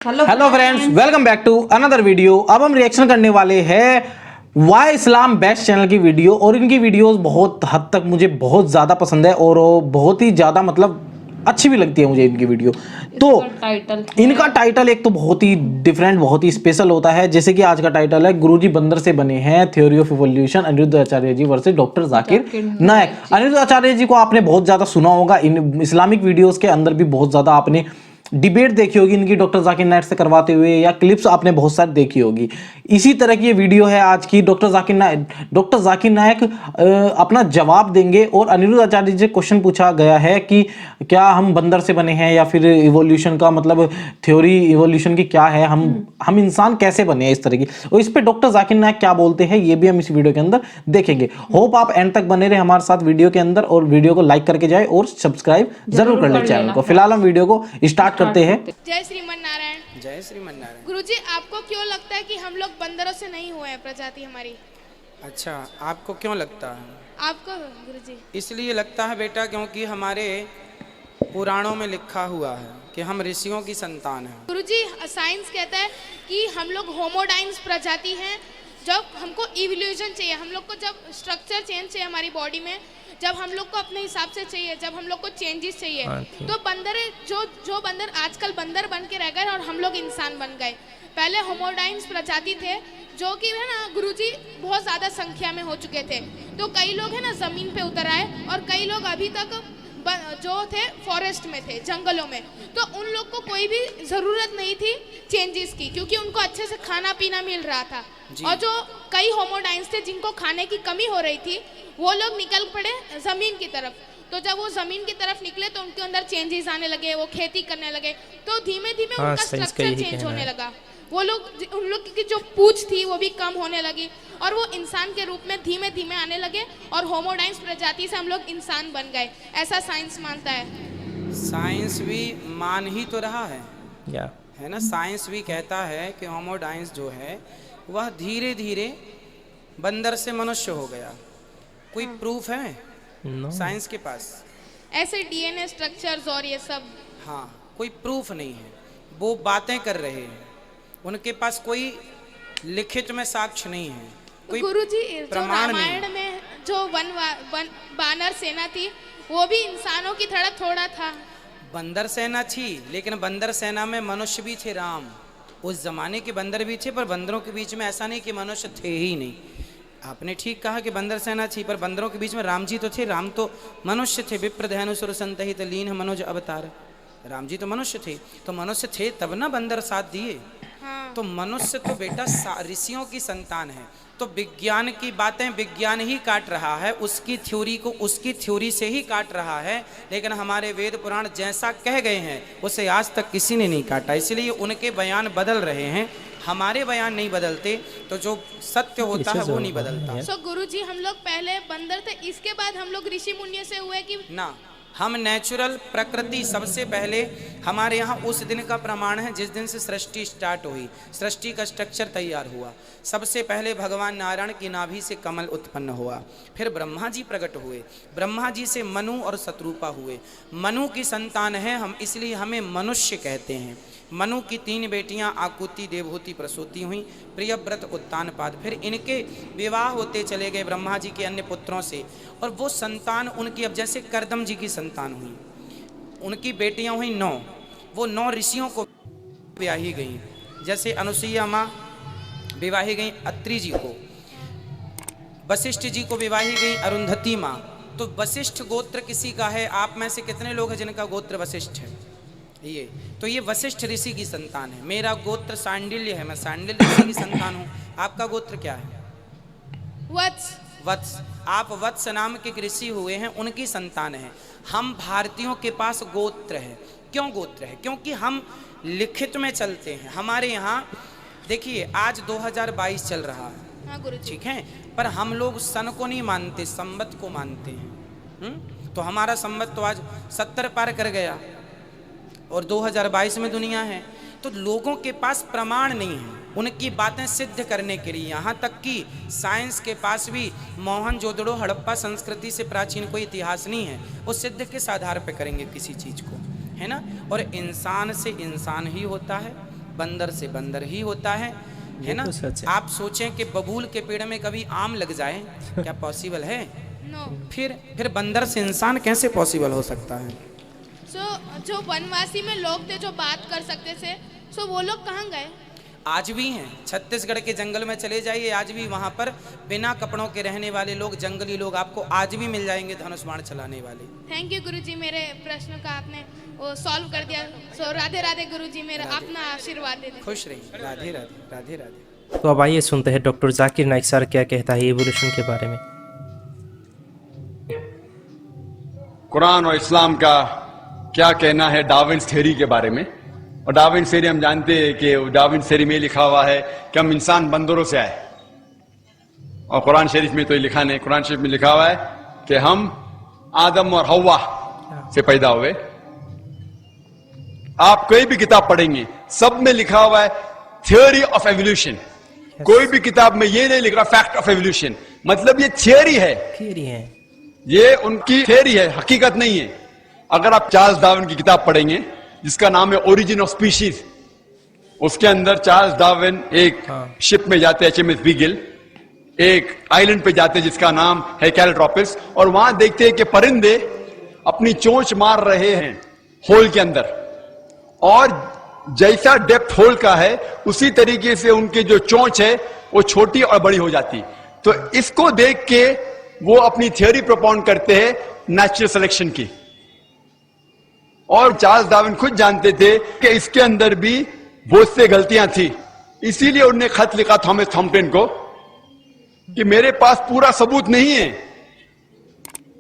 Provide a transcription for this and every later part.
Hello friends, welcome back to another video. अब हम reaction करने वाले हैं वाई इस्लाम बेस्ट चैनल की वीडियो। और इनकी वीडियोस बहुत हद तक मुझे बहुत ज़्यादा पसंद है और बहुत ही ज़्यादा मतलब अच्छी भी लगती है मुझे इनकी वीडियो। तो इनका टाइटल एक तो बहुत ही डिफरेंट, बहुत ही स्पेशल होता है। जैसे कि आज का टाइटल है गुरुजी बंदर से बने हैं, theory of evolution, Aniruddh Acharya ji versus doctor Zakir Naik. Aniruddh Acharya ji को आपने बहुत ज़्यादा सुना होगा, इन इस्लामिक वीडियोज़ के अंदर भी बहुत ज़्यादा आपने डिबेट देखी होगी इनकी डॉक्टर जाकिर नायक से करवाते हुए, या क्लिप्स आपने बहुत सारी देखी होगी। इसी तरह की ये वीडियो है आज की। डॉक्टर जाकिर नायक अपना जवाब देंगे। और अनिरुद्ध आचार्य जी से क्वेश्चन पूछा गया है कि क्या हम बंदर से बने हैं, या फिर इवोल्यूशन का मतलब थ्योरी इवोल्यूशन की क्या है, हम इंसान कैसे बने हैं, इस तरह की। और इस पे डॉक्टर जाकिर नायक क्या बोलते हैं ये भी हम इस वीडियो के अंदर देखेंगे। होप आप एंड तक बने रहे हमारे साथ वीडियो के अंदर, और वीडियो को लाइक करके जाए और सब्सक्राइब जरूर कर ले चैनल को। फिलहाल हम वीडियो को स्टार्ट करते हैं। जय श्रीमन नारायण। जय श्रीमन नारायण। गुरुजी, आपको क्यों लगता है कि हम लोग बंदरों से नहीं हुए हैं, प्रजाति हमारी? अच्छा, आपको क्यों लगता है? आपको गुरुजी? इसलिए लगता है बेटा क्योंकि हमारे पुराणों में लिखा हुआ है कि हम ऋषियों की संतान हैं। गुरुजी, साइंस कहता है कि हम लोग होमोडाइन्स प्रजाति हैं। जब हमको इवोल्यूशन चाहिए, हम लोग को जब स्ट्रक्चर चेंज चाहिए हमारी बॉडी में, जब हम लोग को अपने हिसाब से चाहिए, जब हम लोग को चेंजेस चाहिए, तो बंदर जो बंदर आजकल बंदर बन के रह गए और हम लोग इंसान बन गए। पहले होमोडाइन्स प्रजाति थे जो कि है ना गुरुजी बहुत ज़्यादा संख्या में हो चुके थे। तो कई लोग है ना ज़मीन पे उतर आए, और कई लोग अभी तक जो थे फॉरेस्ट में थे, जंगलों में। तो उन लोग को कोई भी ज़रूरत नहीं थी चेंजेस की, क्योंकि उनको अच्छे से खाना पीना मिल रहा था। और जो कई होमोडाइन्स थे जिनको खाने की कमी हो रही थी, वो लोग निकल पड़े ज़मीन की तरफ। तो जब वो ज़मीन की तरफ निकले तो उनके अंदर चेंजेस आने लगे, वो खेती करने लगे। तो धीमे धीमे उनका स्ट्रक्चर चेंज होने लगा। वो लोग, उन लोग की जो पूंछ थी वो भी कम होने लगी, और वो इंसान के रूप में धीमे धीमे आने लगे, और होमोडाइन्स प्रजाति से हम लोग इंसान बन गए। ऐसा साइंस मानता है। साइंस भी मान ही तो रहा है, या है ना। साइंस भी कहता है कि होमोडाइन्स जो है वह धीरे धीरे बंदर से मनुष्य हो गया। कोई प्रूफ है साइंस के पास? ऐसे डीएनए स्ट्रक्चर्स और ये सब, हाँ, कोई प्रूफ नहीं है। वो बातें कर रहे हैं, उनके पास कोई लिखित में साक्ष्य नहीं है, कोई गुरुजी जो प्रमाण नहीं। रामायण में जो बानर सेना थी, वो भी इंसानों की तरह थोड़ा था। बंदर सेना थी, लेकिन बंदर सेना में मनुष्य भी थे। राम उस जमाने के बंदर भी थे, पर बंदरों के बीच में ऐसा नहीं कि मनुष्य थे ही नहीं। आपने ठीक कहा कि बंदर सेना थी, पर बंदरों के बीच में राम जी तो थे। राम तो मनुष्य थे। विप्रधनुसुर संतहित लीन मनोज अवतार। राम जी तो मनुष्य थे, तो मनुष्य थे तब ना बंदर साथ दिए। हाँ। तो मनुष्य तो बेटा ऋषियों की संतान है। तो विज्ञान की बातें विज्ञान ही काट रहा है, उसकी थ्योरी को उसकी थ्योरी से ही काट रहा है। लेकिन हमारे वेद पुराण जैसा कह गए हैं उसे आज तक किसी ने नहीं काटा, इसलिए उनके बयान बदल रहे हैं, हमारे बयान नहीं बदलते। तो जो सत्य होता है वो नहीं बदलता। सो गुरुजी, हम लोग पहले बंदर थे, इसके बाद हम लोग ऋषि मुनि से हुए कि ना? हम नेचुरल प्रकृति सबसे पहले हमारे यहाँ उस दिन का प्रमाण है जिस दिन से सृष्टि स्टार्ट हुई, सृष्टि का स्ट्रक्चर तैयार हुआ। सबसे पहले भगवान नारायण की नाभि से कमल उत्पन्न हुआ, फिर ब्रह्मा जी प्रकट हुए, ब्रह्मा जी से मनु और शत्रुपा हुए। मनु की संतान है हम, इसलिए हमें मनुष्य कहते हैं। मनु की 3 बेटियां आकुति, देवहूति, प्रसूति हुई, प्रियव्रत, उत्तानपाद। फिर इनके विवाह होते चले गए ब्रह्मा जी के अन्य पुत्रों से, और वो संतान उनकी, अब जैसे करदम जी की संतान हुई, उनकी बेटियां हुई 9। वो 9 ऋषियों को ब्याही गई। जैसे अनुसुईया माँ विवाही गई अत्रि जी को, वशिष्ठ जी को विवाही गई अरुंधति माँ। तो वशिष्ठ गोत्र किसी का है? आप में से कितने लोग हैं जिनका गोत्र वशिष्ठ है? ये तो ये वशिष्ठ ऋषि की संतान है। मेरा गोत्र सांडिल्य है, मैं सांडिल्य ऋषि की संतान हूँ। आपका गोत्र क्या है? वत्स। वत्स। आप वत्स नाम के ऋषि हुए हैं, उनकी संतान है। हम भारतीयों के पास गोत्र है। क्यों गोत्र है? क्योंकि हम लिखित में चलते हैं। हमारे यहाँ देखिए आज 2022 चल रहा है, हाँ गुरुजी, ठीक है, पर हम लोग सन को नहीं मानते, संवत को मानते हैं। तो हमारा संवत तो आज 70 पार कर गया और 2022 में दुनिया है। तो लोगों के पास प्रमाण नहीं है उनकी बातें सिद्ध करने के लिए। यहाँ तक कि साइंस के पास भी मोहनजोदड़ो हड़प्पा संस्कृति से प्राचीन कोई इतिहास नहीं है। वो सिद्ध किस आधार पर करेंगे किसी चीज़ को, है ना। और इंसान से इंसान ही होता है, बंदर से बंदर ही होता है ना। तो सच है। आप सोचें कि बबूल के पेड़ में कभी आम लग जाए, क्या पॉसिबल है? नो। फिर बंदर से इंसान कैसे पॉसिबल हो सकता है? जो वनवासी में लोग थे जो बात कर सकते थे, सो वो लोग कहाँ गए? आज भी हैं, छत्तीसगढ़ के जंगल में चले जाइए, आज भी वहाँ पर बिना कपड़ों के रहने वाले लोग, जंगली लोग आपको आज भी मिल जाएंगे, धनुष बाण चलाने वाले। थैंक यू गुरुजी, मेरे प्रश्न का आपने वो सॉल्व कर दिया। सो राधे राधे गुरुजी, मेरा अपना आशीर्वाद दे दें। खुश रहिए। राधे राधे राधे राधे। तो अब आइए सुनते हैं डॉक्टर जाकिर नाइक सर क्या कहता है इवोल्यूशन के बारे में। कुरान और इस्लाम का क्या कहना है डार्विन्स थ्योरी के बारे में। और डार्विन्स थ्योरी हम जानते हैं कि डार्विन्स थ्योरी में लिखा हुआ है कि हम इंसान बंदरों से आए, और कुरान शरीफ में तो ये लिखा नहीं। कुरान शरीफ में लिखा हुआ है कि हम आदम और हव्वा से पैदा हुए। आप कोई भी किताब पढ़ेंगे सब में लिखा हुआ है थ्योरी ऑफ एवोल्यूशन। कोई भी किताब में ये नहीं लिख रहा फैक्ट ऑफ एवोल्यूशन, मतलब ये थियोरी है, थियरी है, ये उनकी थियोरी है, हकीकत नहीं है। अगर आप चार्ल्स डार्विन की किताब पढ़ेंगे जिसका नाम है ओरिजिन ऑफ स्पीशीज, उसके अंदर चार्ल्स डार्विन एक शिप में जाते हैं, HMS बीगल, एक आइलैंड पे जाते हैं जिसका नाम है कैलेट्रोपिस, और वहां देखते हैं कि परिंदे अपनी चोंच मार रहे हैं होल के अंदर, और जैसा डेप्थ होल का है उसी तरीके से उनकी जो चोंच है वो छोटी और बड़ी हो जाती। तो इसको देख के वो अपनी थ्योरी प्रोपाउंड करते हैं नेचुरल सिलेक्शन की। और चार्ल्स डार्विन खुद जानते थे कि इसके अंदर भी बहुत से गलतियां थी, इसीलिए उन्होंने खत लिखा थॉमस थॉम्पकिन को कि मेरे पास पूरा सबूत नहीं है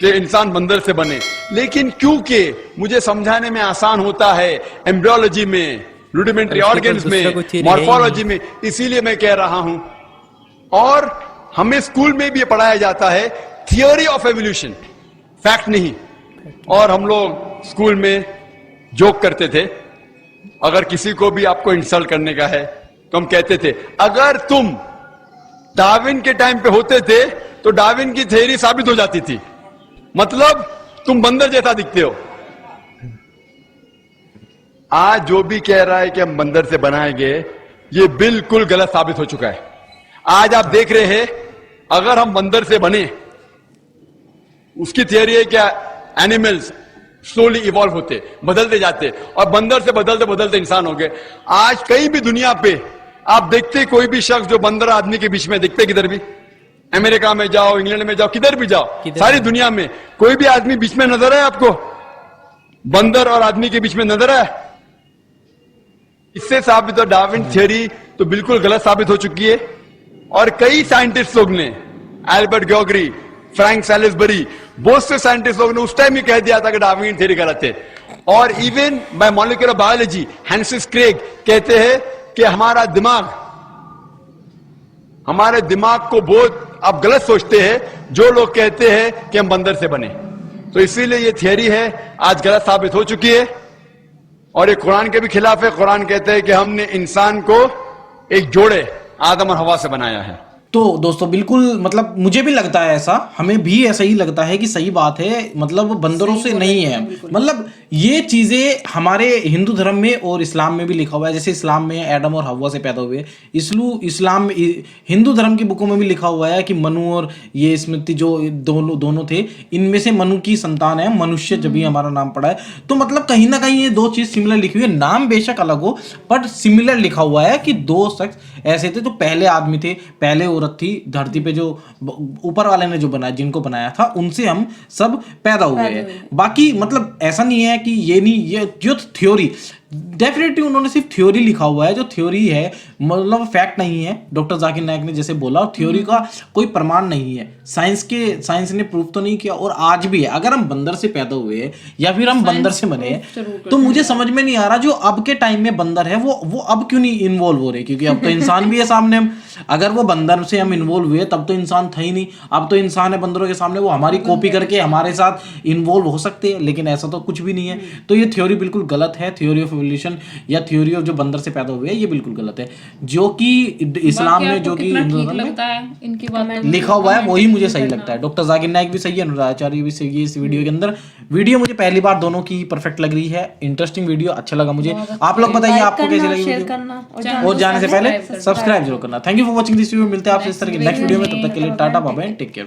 कि इंसान बंदर से बने, लेकिन क्योंकि मुझे समझाने में आसान होता है एम्ब्रियोलॉजी में, रूडिमेंट्री ऑर्गन्स में, मॉर्फोलॉजी में, इसीलिए मैं कह रहा हूं। और हमें स्कूल में भी पढ़ाया जाता है थियोरी ऑफ एवोल्यूशन, फैक्ट नहीं। और हम लोग स्कूल में जोक करते थे, अगर किसी को भी आपको इंसल्ट करने का है तो हम कहते थे अगर तुम डार्विन के टाइम पे होते थे तो डार्विन की थ्योरी साबित हो जाती थी, मतलब तुम बंदर जैसा दिखते हो। आज जो भी कह रहा है कि हम बंदर से बनाए गए, ये बिल्कुल गलत साबित हो चुका है। आज आप देख रहे हैं अगर हम बंदर से बने, उसकी थियरी है क्या एनिमल्स स्लोली इवॉल्व होते, बदलते जाते, और बंदर से बदलते बदलते इंसान हो गए। आज कहीं भी दुनिया पे आप देखते कोई भी शख्स जो बंदर आदमी के बीच में दिखते, किधर भी, अमेरिका में जाओ, इंग्लैंड में जाओ, किधर भी जाओ, सारी दुनिया में कोई भी आदमी बीच में नजर है आपको? बंदर और आदमी के बीच में नजर है? इससे साबित हो डार्विन थ्योरी तो बिल्कुल गलत साबित हो चुकी है। और कई साइंटिस्ट लोग ने, एल्बर्ट ग्योगरी, फ्रैंक सैलिसबरी, बहुत से साइंटिस्ट लोगों ने उस टाइम ही कह दिया था कि डार्विन थ्योरी गलत है। और even by molecular biology Francis Crick कहते हैं कि हमारे दिमाग को बहुत आप गलत सोचते हैं जो लोग कहते हैं कि हम बंदर से बने। तो इसीलिए ये थियरी है आज गलत साबित हो चुकी है, और ये कुरान के भी खिलाफ है। कुरान कहते हैं कि हमने इंसान को एक जोड़े आदम और हवा से बनाया है। तो दोस्तों बिल्कुल, मतलब मुझे भी लगता है ऐसा, हमें भी ऐसा ही लगता है कि सही बात है, मतलब बंदरों से नहीं है। मतलब ये चीज़ें हमारे हिंदू धर्म में और इस्लाम में भी लिखा हुआ है। जैसे इस्लाम में एडम और हव्वा से पैदा हुए, इस्लाम हिंदू धर्म की बुकों में भी लिखा हुआ है कि मनु और ये स्मृति जो दोनों थे, इनमें से मनु की संतान है मनुष्य, जब भी हमारा नाम पड़ा है। तो मतलब कहीं ना कहीं ये दो चीज़ सिमिलर लिखी हुई है, नाम बेशक अलग हो बट सिमिलर लिखा हुआ है कि दो शख्स ऐसे थे जो पहले आदमी थे, पहले औरत थी धरती पे, जो ऊपर वाले ने जो बनाया, जिनको बनाया था, उनसे हम सब पैदा हुए हैं। बाकी मतलब ऐसा नहीं है कि ये नहीं, ये जो थ्योरी डेफिनेटली उन्होंने सिर्फ थ्योरी लिखा हुआ है, जो थ्योरी है मतलब फैक्ट नहीं है। डॉक्टर जाकिर नाइक ने जैसे बोला, थ्योरी का कोई प्रमाण नहीं है, साइंस ने प्रूफ तो नहीं किया। और आज भी है, अगर हम बंदर से पैदा हुए या फिर हम बंदर से बने, तो मुझे समझ में नहीं आ रहा जो अब के टाइम में बंदर है वो अब क्यों नहीं इन्वॉल्व हो रहे, क्योंकि अब तो इंसान भी है सामने। अगर वो बंदर से हम इन्वॉल्व हुए तब तो इंसान था ही नहीं, अब तो इंसान है बंदरों के सामने, वो हमारी कॉपी करके हमारे साथ इन्वॉल्व हो सकते हैं, लेकिन ऐसा तो कुछ भी नहीं है। तो ये थ्योरी बिल्कुल गलत है, थ्योरी ऑफ एवोल्यूशन या थ्योरी ऑफ जो बंदर से पैदा हुए है, ये बिल्कुल गलत है। जो कि इस्लाम में, जो कि हिंदू धर्म में इनकी बात लिखा हुआ है वही मुझे सही लगता है। डॉक्टर जाकिर नाइक भी सही है, अनुराधाचार्य भी सही है इस वीडियो के अंदर। वीडियो मुझे पहली बार दोनों की परफेक्ट लग रही है, इंटरेस्टिंग वीडियो, अच्छा लगा मुझे। आप लोग बताइए आपको कैसी लगी वीडियो, और जाने से पहले सब्सक्राइब जरूर करना। Thank you for watching this video. मिलते हैं आपसे इस तरह की नेक्स्ट वीडियो में, तब तक के लिए tata bye bye, take care.